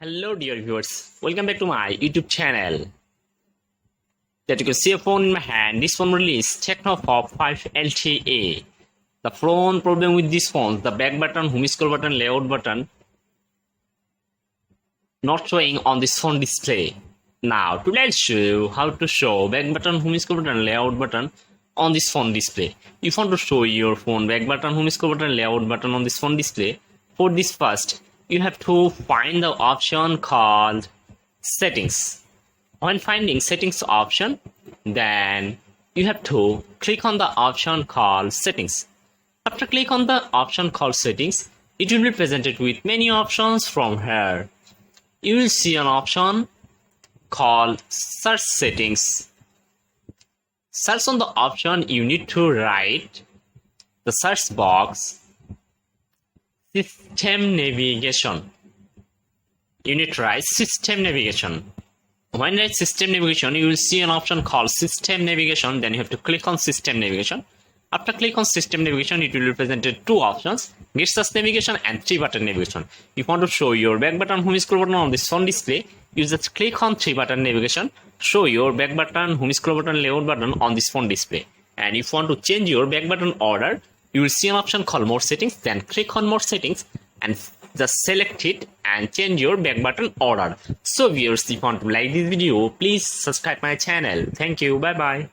Hello dear viewers, welcome back to my YouTube channel. That you can see a phone in my hand. This phone model is Tecno Pop 5 LTE. The phone problem with this phone, the back button, home scroll button, layout button not showing on this phone display. Now today I'll show you how to show back button, home scroll button, layout button on this phone display. If you want to show your phone back button, home scroll button, layout button on this phone display, for this first you have to find the option called settings. When finding settings option, then you have to click on the option called settings. After click on the option called settings, it will be presented with many options from here. You will see an option called search settings. Search on the option, you need to write the search box system navigation. You need to write system navigation. When you write system navigation, you will see an option called system navigation. Then you have to click on system navigation. After click on system navigation, it will be presented two options: get search navigation and 3-button navigation. If you want to show your back button, home scroll button on this phone display, you just click on 3-button navigation, show your back button, home scroll button, layout button on this phone display. And if you want to change your back button order, you will see an option called more settings. Then click on more settings and just select it and change your back button order. So viewers, if you want to like this video, please subscribe my channel. Thank you. Bye bye.